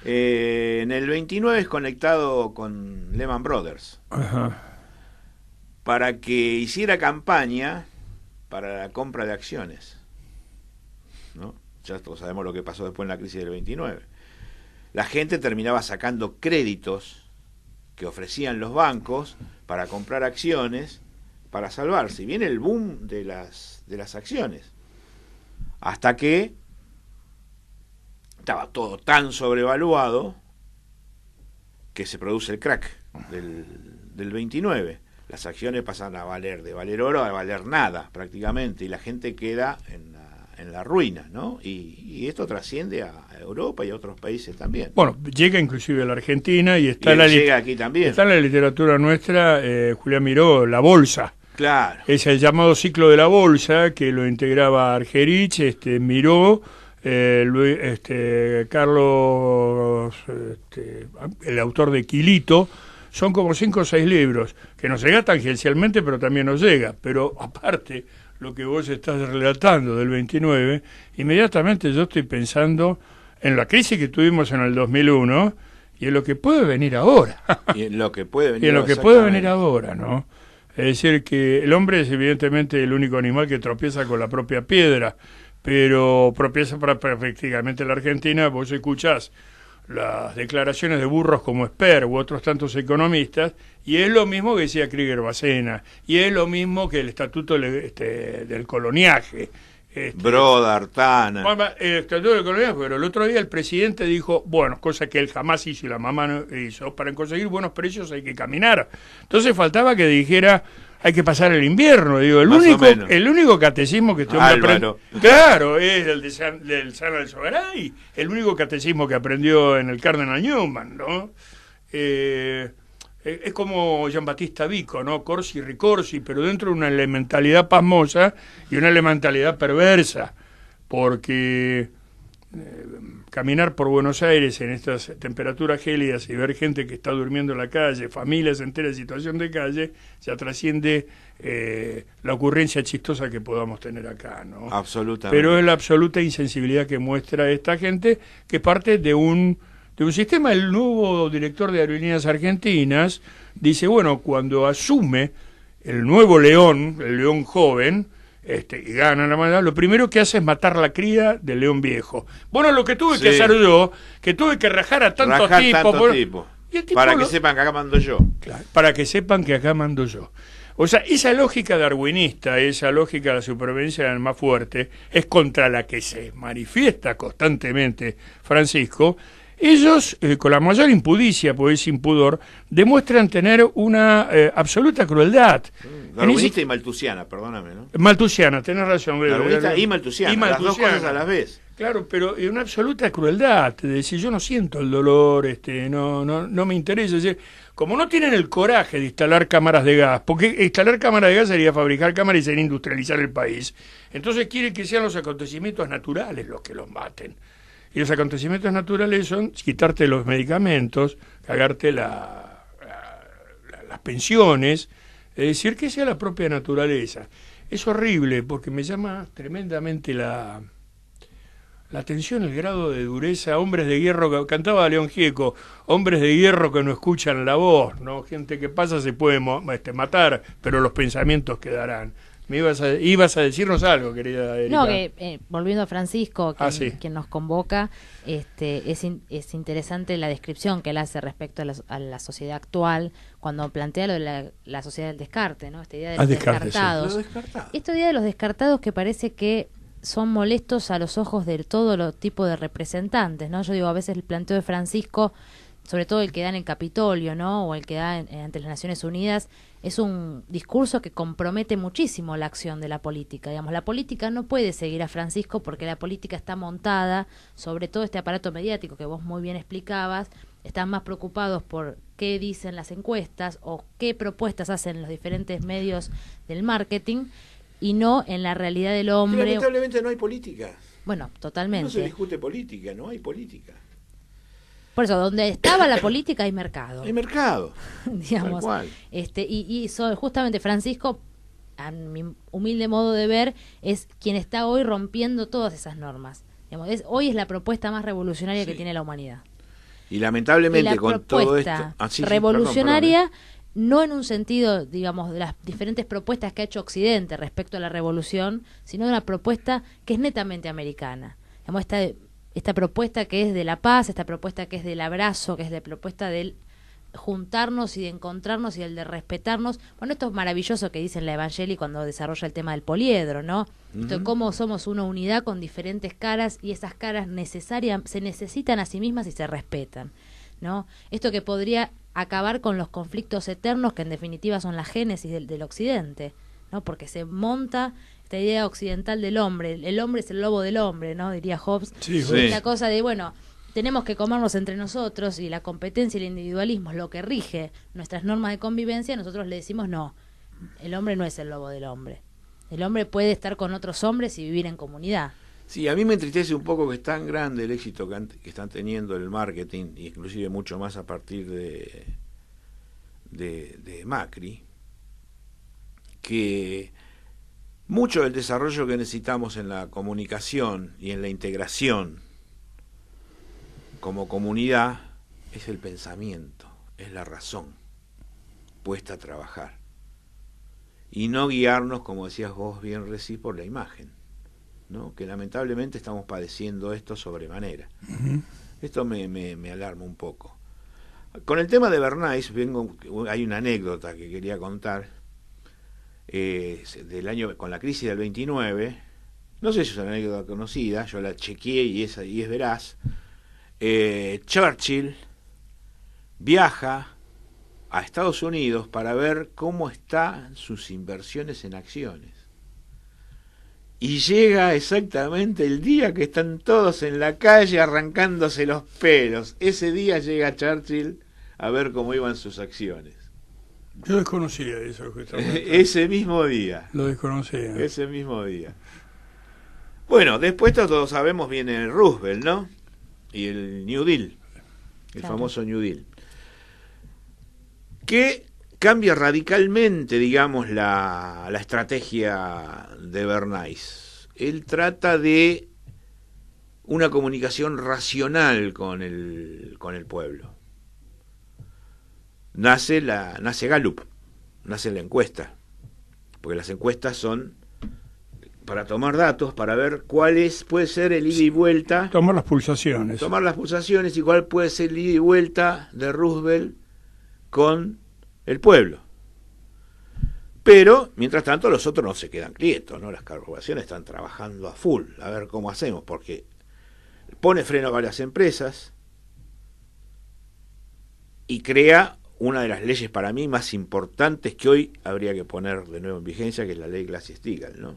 En el 29 es conectado con Lehman Brothers. Ajá. Para que hiciera campaña para la compra de acciones, ¿no? Ya todos sabemos lo que pasó después en la crisis del 29. La gente terminaba sacando créditos que ofrecían los bancos para comprar acciones para salvarse. Y viene el boom de las acciones. Hasta que estaba todo tan sobrevaluado que se produce el crack del 29. Las acciones pasan a valer, de valer oro a valer nada prácticamente, y la gente queda en la ruina, ¿no? Y esto trasciende a Europa y a otros países también. Bueno, llega inclusive a la Argentina y llega aquí también. Está en la literatura nuestra, Julián Miró, La Bolsa. Claro. Es el llamado ciclo de la Bolsa, que lo integraba Argerich, Miró, Carlos, el autor de Quilito. Son como 5 o 6 libros, que nos llega tangencialmente, pero también nos llega. Pero aparte, lo que vos estás relatando del 29, inmediatamente yo estoy pensando en la crisis que tuvimos en el 2001 y en lo que puede venir ahora. Y en lo que puede venir, ahora, ¿no? Es decir, que el hombre es evidentemente el único animal que tropieza con la propia piedra, pero tropieza prácticamente la Argentina. Vos escuchás las declaraciones de burros como Esper u otros tantos economistas, y es lo mismo que decía Krieger Bacena, y es lo mismo que el estatuto del coloniaje. Broda, Artana. El estatuto del coloniaje, pero el otro día el presidente dijo, bueno, cosa que él jamás hizo y la mamá no hizo, para conseguir buenos precios hay que caminar. Entonces faltaba que dijera, hay que pasar el invierno. Digo, el único catecismo que este hombre aprendió, claro, es el del San Alzogaray, el único catecismo que aprendió en el Cardenal Newman, ¿no? Es como Giambattista Vico, ¿no? Corsi ricorsi, pero dentro de una elementalidad pasmosa y una elementalidad perversa, porque caminar por Buenos Aires en estas temperaturas gélidas y ver gente que está durmiendo en la calle, familias enteras en situación de calle, ya trasciende la ocurrencia chistosa que podamos tener acá, ¿no? Absolutamente. Pero es la absoluta insensibilidad que muestra esta gente, que parte de un sistema. El nuevo director de Aerolíneas Argentinas dice, bueno, cuando asume el nuevo león, el león joven, y gana la manera, lo primero que hace es matar la cría del león viejo. Bueno, lo que tuve que hacer yo, que tuve que rajar a tantos tipos. Para que sepan que acá mando yo. Claro, para que sepan que acá mando yo. O sea, esa lógica darwinista, esa lógica de la supervivencia del más fuerte, es contra la que se manifiesta constantemente Francisco. Ellos, con la mayor impudicia, pues sin pudor, demuestran tener una absoluta crueldad. Darwinista y maltusiana, perdóname, ¿no? Maltusiana, tenés razón. Darwinista y maltusiana, las dos cosas a la vez. Claro, pero una absoluta crueldad, de decir, yo no siento el dolor, no me interesa. Es decir, como no tienen el coraje de instalar cámaras de gas, porque instalar cámaras de gas sería fabricar cámaras y sería industrializar el país, entonces quieren que sean los acontecimientos naturales los que los maten. Y los acontecimientos naturales son quitarte los medicamentos, cagarte las pensiones, es decir, que sea la propia naturaleza. Es horrible porque me llama tremendamente la atención, el grado de dureza. Hombres de hierro, cantaba León Gieco, hombres de hierro que no escuchan la voz, ¿no? Gente que pasa se puede matar, pero los pensamientos quedarán. Ibas a decirnos algo, querida Erika. No, que volviendo a Francisco, sí, quien nos convoca, es interesante la descripción que él hace respecto a la sociedad actual, cuando plantea lo de la sociedad del descarte, ¿no? Esta idea de los descartados. Sí. Esta idea de los descartados que parece que son molestos a los ojos de todo los tipos de representantes, ¿no? Yo digo, a veces el planteo de Francisco, sobre todo el que da en el Capitolio, ¿no? O el que da ante las Naciones Unidas, es un discurso que compromete muchísimo la acción de la política. Digamos, la política no puede seguir a Francisco porque la política está montada sobre todo este aparato mediático que vos muy bien explicabas. Están más preocupados por qué dicen las encuestas o qué propuestas hacen los diferentes medios del marketing y no en la realidad del hombre. Lamentablemente no hay política. Bueno, totalmente. No se discute política, no hay política. Por eso, donde estaba la política hay mercado. Hay mercado. Digamos. Tal cual. Justamente Francisco, a mi humilde modo de ver, es quien está hoy rompiendo todas esas normas. Digamos, hoy es la propuesta más revolucionaria que tiene la humanidad. Y lamentablemente con todo esto... revolucionaria, no en un sentido, digamos, de las diferentes propuestas que ha hecho Occidente respecto a la revolución, sino de una propuesta que es netamente americana. Digamos, esta propuesta que es de la paz, esta propuesta que es del abrazo, que es la propuesta del juntarnos y de encontrarnos y el de respetarnos. Bueno, esto es maravilloso que dice en la Evangelii cuando desarrolla el tema del poliedro, ¿no? Esto de cómo somos una unidad con diferentes caras y esas caras se necesitan a sí mismas y se respetan, ¿no? Esto que podría acabar con los conflictos eternos que en definitiva son la génesis del Occidente, ¿no? Porque se monta esta idea occidental del hombre, el hombre es el lobo del hombre, ¿no? Diría Hobbes. Sí. Esta cosa de, bueno, tenemos que comernos entre nosotros y la competencia y el individualismo es lo que rige nuestras normas de convivencia. Nosotros le decimos no, el hombre no es el lobo del hombre. El hombre puede estar con otros hombres y vivir en comunidad. Sí, a mí me entristece un poco que es tan grande el éxito que están teniendo el marketing, inclusive mucho más a partir de Macri, que mucho del desarrollo que necesitamos en la comunicación y en la integración como comunidad es el pensamiento, es la razón puesta a trabajar. Y no guiarnos, como decías vos bien recién, por la imagen, ¿no? Que lamentablemente estamos padeciendo esto sobremanera. Esto me alarma un poco. Con el tema de Bernays, hay una anécdota que quería contar. Del año, con la crisis del 29, no sé si es una anécdota conocida, yo la chequeé y es veraz. Churchill viaja a Estados Unidos para ver cómo están sus inversiones en acciones. Y llega exactamente el día que están todos en la calle arrancándose los pelos. Ese día llega Churchill a ver cómo iban sus acciones. Yo desconocía eso. Ese mismo día. Lo desconocía. Ese mismo día. Bueno, después todos sabemos viene Roosevelt, ¿no? Y el New Deal. El famoso New Deal. Que cambia radicalmente, digamos, la estrategia de Bernays. Él trata de una comunicación racional con el pueblo. Nace Gallup, nace la encuesta, porque las encuestas son para tomar datos, para ver puede ser el ida y vuelta. Tomar las pulsaciones. Tomar las pulsaciones y cuál puede ser el ida y vuelta de Roosevelt con el pueblo. Pero, mientras tanto, los otros no se quedan quietos, ¿no? Las corporaciones están trabajando a full, a ver cómo hacemos, porque pone freno a varias empresas y crea una de las leyes para mí más importantes que hoy habría que poner de nuevo en vigencia, que es la ley Glass-Steagall, ¿no?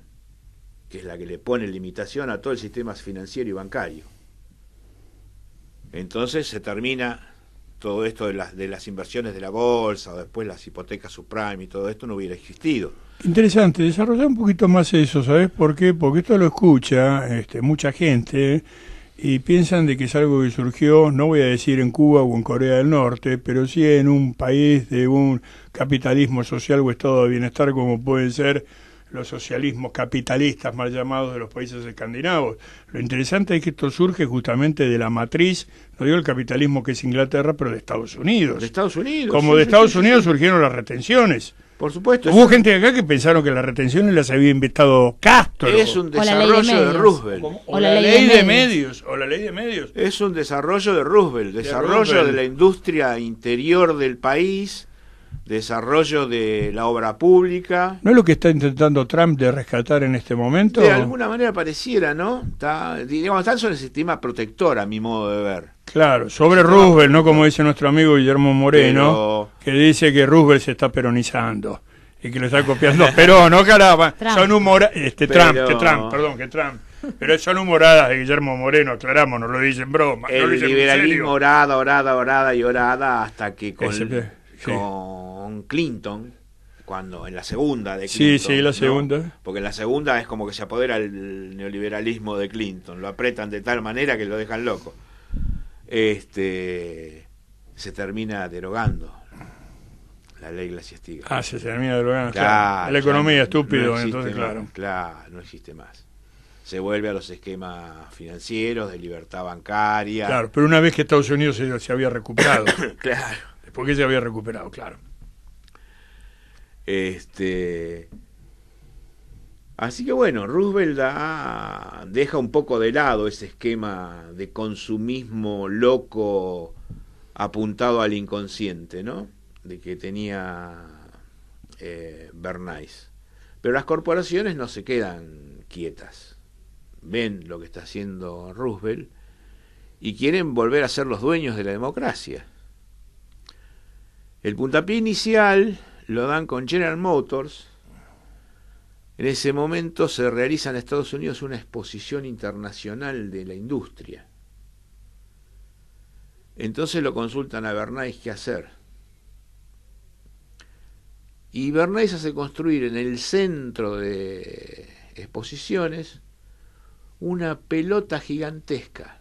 Que es la que le pone limitación a todo el sistema financiero y bancario. Entonces se termina todo esto de las inversiones de la bolsa, o después las hipotecas subprime y todo esto no hubiera existido. Interesante, desarrollar un poquito más eso, ¿sabes por qué? Porque esto lo escucha mucha gente y piensan de que es algo que surgió, no voy a decir en Cuba o en Corea del Norte, pero sí en un país de un capitalismo social o estado de bienestar como pueden ser los socialismos capitalistas mal llamados de los países escandinavos. Lo interesante es que esto surge justamente de la matriz, no digo el capitalismo que es Inglaterra, pero de Estados Unidos. De Estados Unidos. Como de Estados Unidos surgieron las retenciones. Por supuesto. Hubo gente de acá que pensaron que las retenciones las había inventado Castro. Es un desarrollo de Roosevelt. O la ley de medios. O la ley de medios. Es un desarrollo de Roosevelt. Desarrollo de la industria interior del país. Desarrollo de la obra pública. ¿No es lo que está intentando Trump de rescatar en este momento? De alguna manera pareciera, ¿no? Está sobre el sistema protector, a mi modo de ver. Claro, sobre Roosevelt, no como dice nuestro amigo Guillermo Moreno, que dice que Roosevelt se está peronizando y que lo está copiando Perón, ¿no, caramba? Son humoradas, Trump. Pero son humoradas de Guillermo Moreno, aclaramos, no lo dice en broma. El liberalismo orada hasta que con Clinton, cuando en la segunda de Clinton. Sí, la segunda. ¿no? Porque en la segunda es como que se apodera el neoliberalismo de Clinton, lo apretan de tal manera que lo dejan loco. Se termina derogando la ley Glass-Steagall. Se termina derogando. Claro, la economía estúpido, no entonces más, claro, no existe más. Se vuelve a los esquemas financieros de libertad bancaria. Claro, pero una vez que Estados Unidos se había recuperado. Claro. Después que se había recuperado, claro. Así que bueno, Roosevelt deja un poco de lado ese esquema de consumismo loco apuntado al inconsciente, ¿no? De que tenía Bernays. Pero las corporaciones no se quedan quietas. Ven lo que está haciendo Roosevelt y quieren volver a ser los dueños de la democracia. El puntapié inicial lo dan con General Motors. En ese momento se realiza en Estados Unidos una exposición internacional de la industria. Entonces lo consultan a Bernays qué hacer. Y Bernays hace construir en el centro de exposiciones una pelota gigantesca,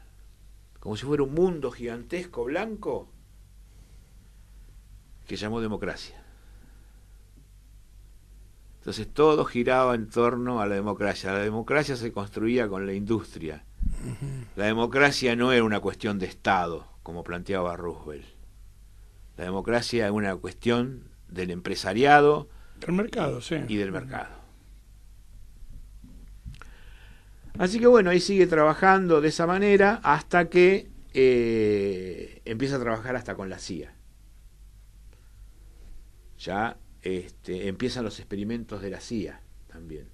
como si fuera un mundo gigantesco blanco, que llamó democracia. Entonces todo giraba en torno a la democracia. La democracia se construía con la industria. La democracia no era una cuestión de Estado, como planteaba Roosevelt. La democracia es una cuestión del empresariado del mercado, sí. Y del mercado. Así que bueno, ahí sigue trabajando de esa manera hasta que empieza a trabajar hasta con la CIA. Ya empiezan los experimentos de la CIA también,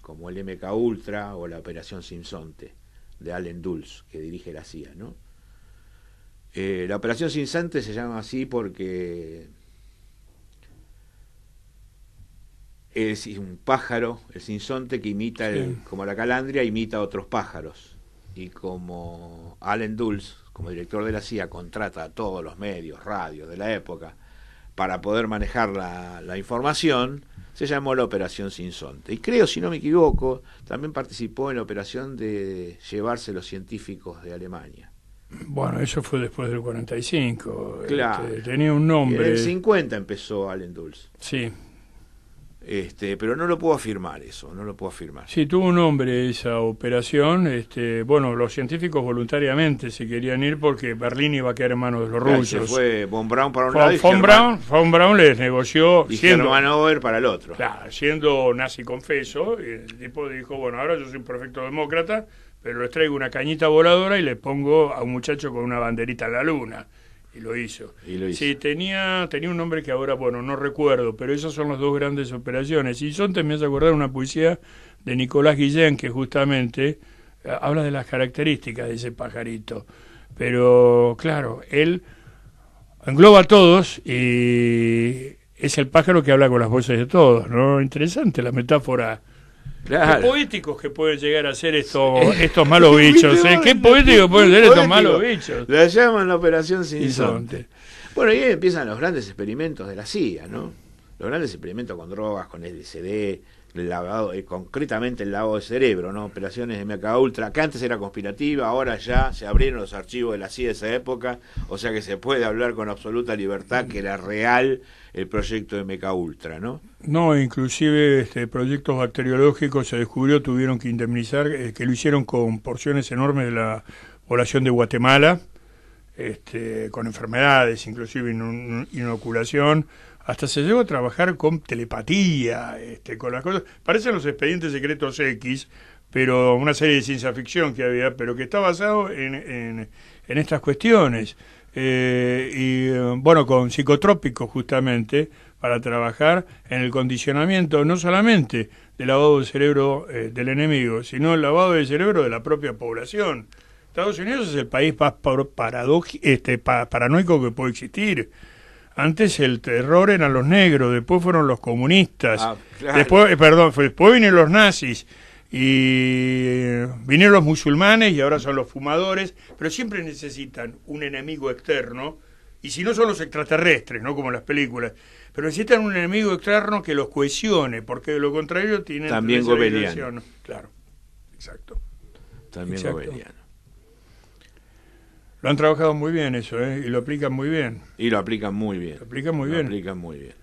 como el MK Ultra o la Operación Sinsonte de Allen Dulles, que dirige la CIA, ¿no? La Operación Sinsonte se llama así porque es un pájaro, el sinsonte, que imita, como la calandria, imita a otros pájaros. Y como Allen Dulles, como director de la CIA, contrata a todos los medios, radios de la época, para poder manejar la información, se llamó la Operación Sinsonte. Y creo, si no me equivoco, también participó en la operación de llevarse los científicos de Alemania. Bueno, eso fue después del 45. Claro. Tenía un nombre. En el 50 empezó Allen Dulles. Sí. Pero no lo puedo afirmar eso, no lo puedo afirmar. Sí, tuvo un nombre esa operación. Bueno, los científicos voluntariamente se querían ir porque Berlín iba a quedar en manos de los rusos. Se fue Von Braun para un lado y Von Braun les negoció. Y Hermann Ober para el otro. Claro, siendo nazi confeso, el tipo dijo, bueno, ahora yo soy un perfecto demócrata, pero les traigo una cañita voladora y les pongo a un muchacho con una banderita en la luna. Y lo hizo. Sí, tenía un nombre que ahora, bueno, no recuerdo, pero esas son las dos grandes operaciones. Y Sonte me hace acordar una poesía de Nicolás Guillén, que justamente habla de las características de ese pajarito. Pero, claro, él engloba a todos y es el pájaro que habla con las voces de todos, ¿no? Interesante la metáfora. Claro. Qué poéticos que pueden llegar a ser estos malos bichos, ¿eh? Qué poéticos pueden ser estos malos bichos. La llaman la Operación Sinsonte. Bueno, y ahí empiezan los grandes experimentos de la CIA, ¿no? los grandes experimentos con drogas, con LSD, el lavado, concretamente el lavado de cerebro, ¿no? Operaciones de MKUltra, que antes era conspirativa, ahora ya se abrieron los archivos de la CIA de esa época, o sea que se puede hablar con absoluta libertad que era real el proyecto de MKUltra, ¿no? No, inclusive proyectos bacteriológicos se descubrió, tuvieron que indemnizar, que lo hicieron con porciones enormes de la población de Guatemala, con enfermedades, inclusive inoculación. Hasta se llegó a trabajar con telepatía, con las cosas. Parecen los expedientes secretos X, pero una serie de ciencia ficción que había, pero que está basado en estas cuestiones. Y bueno, con psicotrópicos justamente, para trabajar en el condicionamiento no solamente del lavado de cerebro del enemigo, sino el lavado de cerebro de la propia población. Estados Unidos es el país más paranoico que puede existir. Antes el terror eran los negros, después fueron los comunistas, claro. después vinieron los nazis y vinieron los musulmanes y ahora son los fumadores, pero siempre necesitan un enemigo externo, y si no son los extraterrestres, no como en las películas, pero necesitan un enemigo externo que los cohesione, porque de lo contrario tienen también gobeliano. Claro, exacto. También exacto. gobeliano. Lo han trabajado muy bien eso, y lo aplican muy bien. Y lo aplican muy bien. Lo aplican muy bien. Lo aplican muy bien.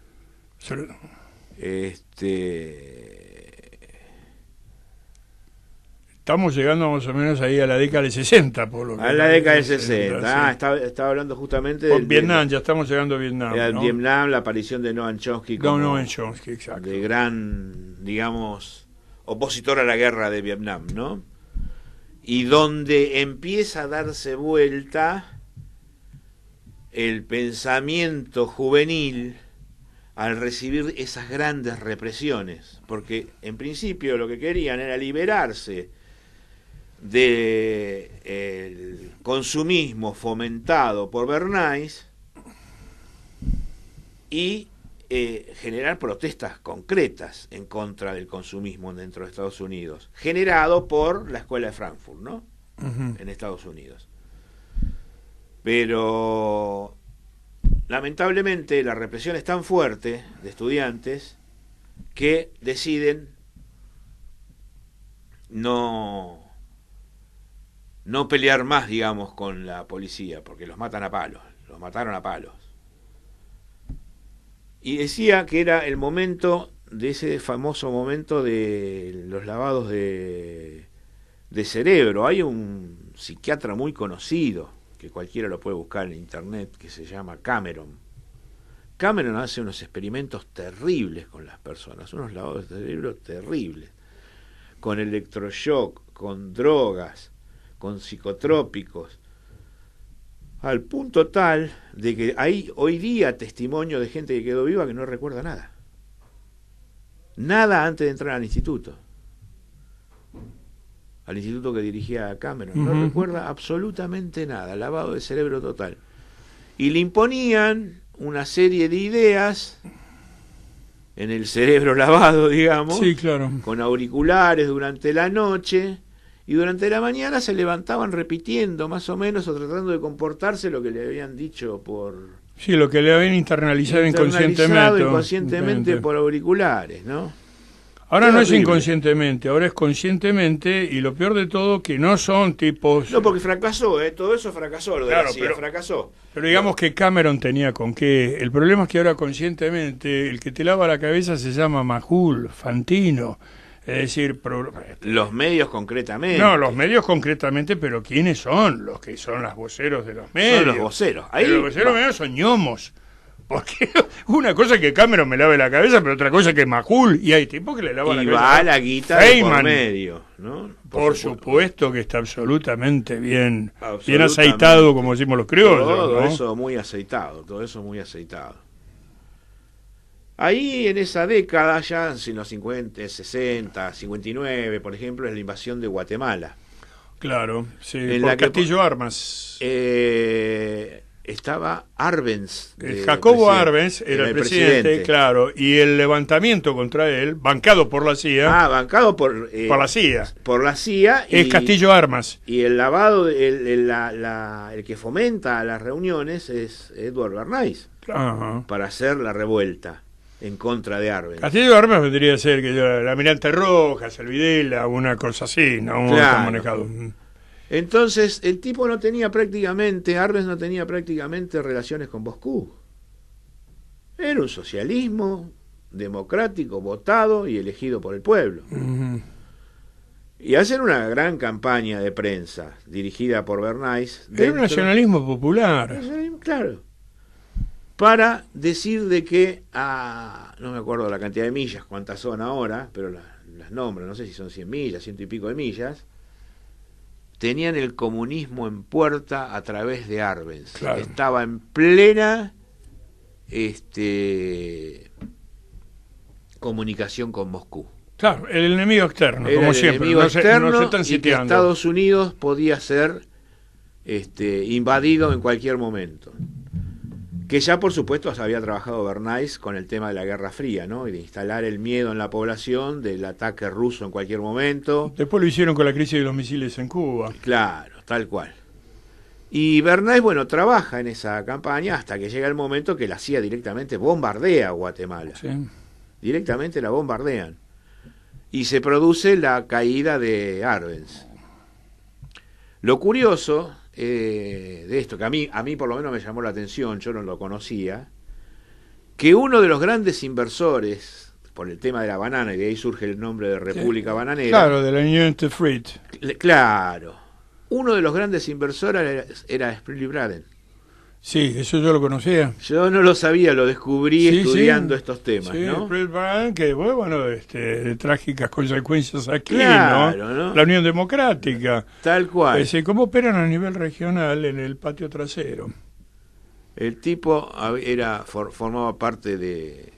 Estamos llegando más o menos ahí a la década del 60, por lo a la década del 60. Sí. Estaba hablando justamente de Vietnam, ya estamos llegando a Vietnam. ¿No? Vietnam, la aparición de Noam Chomsky Noam Chomsky, exacto. De gran, digamos, opositor a la guerra de Vietnam, ¿no? Y donde empieza a darse vuelta el pensamiento juvenil al recibir esas grandes represiones, porque en principio lo que querían era liberarse del consumismo fomentado por Bernays y generar protestas concretas en contra del consumismo dentro de Estados Unidos, generado por la Escuela de Frankfurt, ¿no? Uh-huh. En Estados Unidos. Pero lamentablemente la represión es tan fuerte de estudiantes que deciden no pelear más, digamos, con la policía, porque los mataron a palos. Y decía que era el momento de ese famoso momento de los lavados de cerebro. Hay un psiquiatra muy conocido, que cualquiera lo puede buscar en internet, que se llama Cameron. Cameron hace unos experimentos terribles con las personas, unos lavados de cerebro terribles, con electroshock, con drogas, con psicotrópicos, al punto tal de que hay hoy día testimonio de gente que quedó viva que no recuerda nada. Nada antes de entrar al instituto que dirigía Cameron. No recuerda absolutamente nada, lavado de cerebro total. Y le imponían una serie de ideas en el cerebro lavado, digamos, sí, claro, con auriculares durante la noche, y durante la mañana se levantaban repitiendo más o menos o tratando de comportarse lo que le habían dicho por... Sí, lo que le habían internalizado inconscientemente por auriculares, ¿no? Ahora no es inconscientemente, ahora es conscientemente, y lo peor de todo que no son tipos... No, porque fracasó, todo eso fracasó, lo de la CIA, fracasó. Pero digamos que Cameron tenía con qué. El problema es que ahora conscientemente el que te lava la cabeza se llama Majul, Fantino. Es decir, los medios concretamente. No, los medios concretamente, pero ¿quiénes son? Los que son los voceros de los medios. Son los voceros. Ahí los voceros medios son ñomos. Porque una cosa es que Cameron me lave la cabeza, pero otra cosa es que Majul, y hay tipos que le lavan la cabeza. Y va la guita de por medio, ¿no? Por supuesto que está absolutamente bien aceitado, como decimos los criollos. Todo ¿no? eso muy aceitado, Ahí en esa década, ya en los 50, 60, 59, por ejemplo, es la invasión de Guatemala. Claro, sí, en por la Castillo Armas. Estaba Arbenz. Jacobo Arbenz era el presidente, claro, y el levantamiento contra él, bancado por la CIA. Bancado por la CIA. Por la CIA. Es Castillo Armas. Y el lavado, el que fomenta las reuniones es Edward Bernays. Ajá. Para hacer la revuelta. en contra de Arbenz. Castillo de Armas vendría a ser que la Almirante Rojas, el Videla, una cosa así, ¿no? Claro. Manejado. Entonces, el tipo no tenía prácticamente, Arbenz no tenía prácticamente relaciones con Moscú. Era un socialismo democrático, votado y elegido por el pueblo. Y hacen una gran campaña de prensa, dirigida por Bernays. Era un nacionalismo popular. Claro. Para decir de que, no me acuerdo la cantidad de millas, cuántas son ahora, pero las nombro, no sé si son 100 millas, 100 y pico de millas, tenían el comunismo en puerta a través de Arbenz. Claro. Estaba en plena comunicación con Moscú. Claro, el enemigo externo, Era como el siempre. enemigo externo, no se están y que sitiando. Estados Unidos podía ser invadido en cualquier momento. Que ya, por supuesto, había trabajado Bernays con el tema de la Guerra Fría, ¿no? Y de instalar el miedo en la población del ataque ruso en cualquier momento. Después lo hicieron con la crisis de los misiles en Cuba. Claro, tal cual. Y Bernays, bueno, trabaja en esa campaña hasta que llega el momento que la CIA directamente bombardea a Guatemala. Sí. Directamente la bombardean. Y se produce la caída de Arbenz. Lo curioso de esto, que a mí por lo menos me llamó la atención, yo no lo conocía, que uno de los grandes inversores, por el tema de la banana, y de ahí surge el nombre de República Bananera. Claro, de la Unión de Fruit. Claro. Uno de los grandes inversores era Sprilly Braden. Sí, eso yo lo conocía. Yo no lo sabía, lo descubrí estudiando estos temas, sí, ¿no? Sprilly Braden, que bueno, de trágicas consecuencias aquí, Claro, ¿no? ¿no? La Unión Democrática. Tal cual. ¿Cómo operan a nivel regional en el patio trasero? El tipo formaba parte de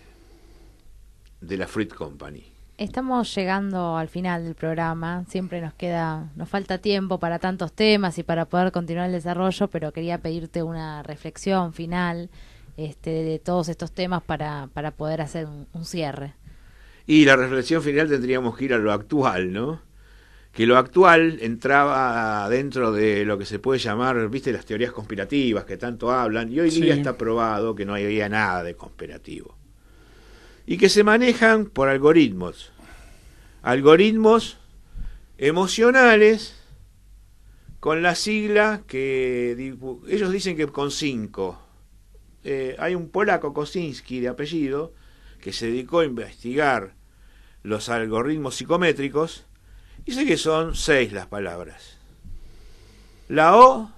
la Fruit Company. Estamos llegando al final del programa, siempre nos falta tiempo para tantos temas y para poder continuar el desarrollo, pero quería pedirte una reflexión final de todos estos temas para poder hacer un cierre. Y la reflexión final tendríamos que ir a lo actual, ¿no? Que lo actual entraba dentro de lo que se puede llamar, viste, las teorías conspirativas que tanto hablan, y hoy día está probado que no había nada de conspirativo. Y que se manejan por algoritmos emocionales con la sigla que ellos dicen que con 5. Hay un polaco, Kosinski, de apellido, que se dedicó a investigar los algoritmos psicométricos, y dice que son 6 las palabras. La O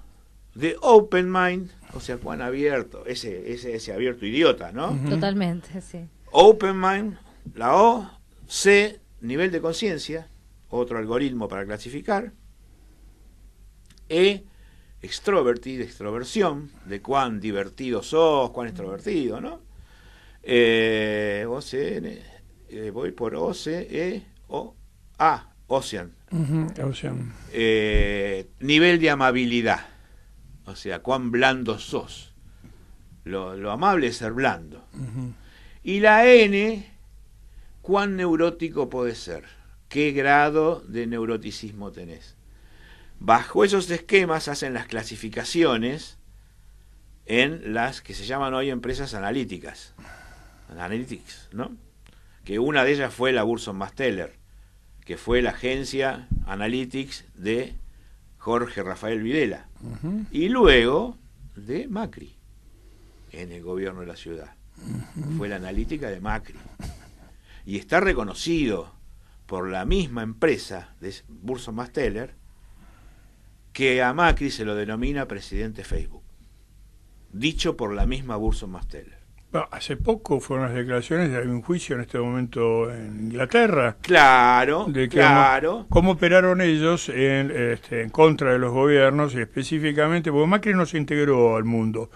de Open Mind, o sea, cuán abierto, ese abierto idiota, ¿no? Totalmente, sí. Open Mind, la O, C, nivel de conciencia, otro algoritmo para clasificar, E, extrovertid, extroversión, de cuán divertido sos, cuán extrovertido, ¿no? Voy por O, C, E, O, A, Ocean. Ocean. Nivel de amabilidad, o sea, cuán blando sos. Lo amable es ser blando. Y la N, cuán neurótico podés ser, qué grado de neuroticismo tenés. Bajo esos esquemas hacen las clasificaciones en las que se llaman hoy empresas analíticas, Analytics, ¿no? Que una de ellas fue la Burson Marsteller, que fue la agencia Analytics de Jorge Rafael Videla, y luego de Macri en el gobierno de la ciudad. Fue la analítica de Macri. Y está reconocido por la misma empresa de Burson Marsteller que a Macri se lo denomina presidente Facebook. Dicho por la misma Burson Marsteller. Bueno, hace poco fueron las declaraciones de un juicio en este momento en Inglaterra. Claro, de que claro. Cómo operaron ellos en contra de los gobiernos, y específicamente, porque Macri no se integró al mundo,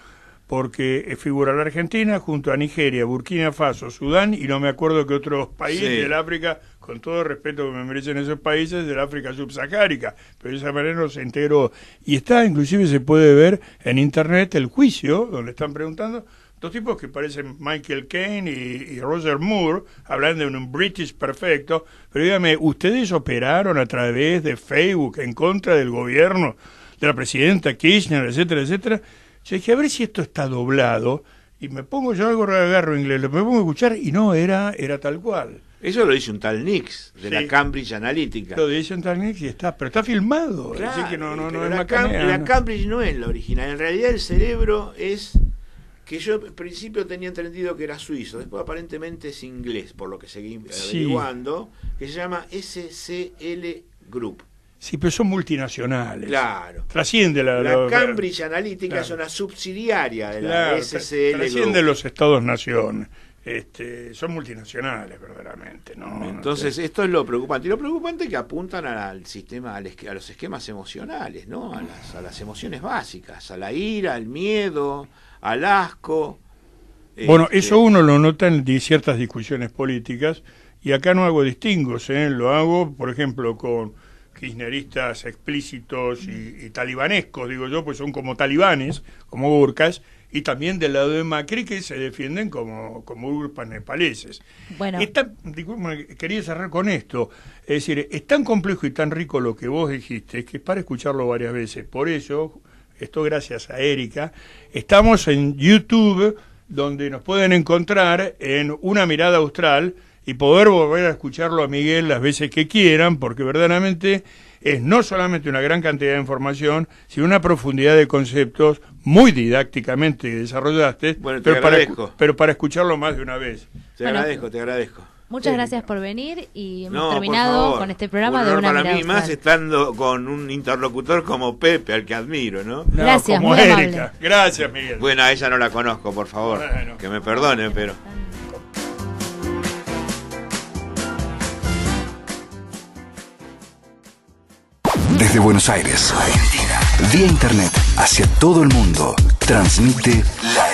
porque figura la Argentina junto a Nigeria, Burkina Faso, Sudán y no me acuerdo qué otros países del África, con todo el respeto que me merecen esos países, del África subsaharica, pero de esa manera no se integró. Y está, inclusive se puede ver en internet el juicio, donde están preguntando, dos tipos que parecen Michael Caine y Roger Moore, hablan de un British perfecto, pero dígame, ¿ustedes operaron a través de Facebook en contra del gobierno, de la presidenta Kirchner, etcétera, etcétera? Yo dije, a ver si esto está doblado, y me pongo yo algo, agarro inglés, me pongo a escuchar y no, era tal cual. Eso lo dice un tal Nix, de Sí. la Cambridge Analytica. Lo dice un tal Nick y está, pero está filmado. Claro, Así que no pero es la macanea, ¿no? Cambridge no es la original. En realidad el cerebro es, que yo al principio tenía entendido que era suizo, después aparentemente es inglés, por lo que seguí averiguando, que se llama SCL Group. Sí, pero son multinacionales. Claro. Trasciende La Cambridge Analytica claro. es una subsidiaria de la Claro, SCL trasciende Group. los Estados-nación. Son multinacionales, verdaderamente. ¿No? Entonces, esto es lo preocupante. Y lo preocupante es que apuntan al sistema, a los esquemas emocionales, ¿no? A las emociones básicas, a la ira, al miedo, al asco. Bueno, eso uno lo nota en ciertas discusiones políticas, y acá no hago distingos, lo hago, por ejemplo, con kirchneristas explícitos y talibanescos, digo yo, pues son como talibanes, como burkas, y también del lado de Macri, que se defienden como burpas nepaleses. Bueno. Quería cerrar con esto, es decir, es tan complejo y tan rico lo que vos dijiste, que es para escucharlo varias veces. Por eso, esto gracias a Erika, estamos en YouTube, donde nos pueden encontrar en Una Mirada Austral, y poder volver a escucharlo a Miguel las veces que quieran, porque verdaderamente es no solamente una gran cantidad de información, sino una profundidad de conceptos muy didácticamente desarrollaste, bueno, pero para escucharlo más de una vez. Te agradezco. Muchas gracias por venir y hemos terminado con este programa de Una Mirada Mirada Austral. Para mí más estando con un interlocutor como Pepe, al que admiro, ¿no? Gracias, como muy Erika. amable. Gracias, Miguel. Bueno, a ella no la conozco, por favor. Bueno. Que me perdone, pero... Desde Buenos Aires, Argentina, vía internet hacia todo el mundo, transmite la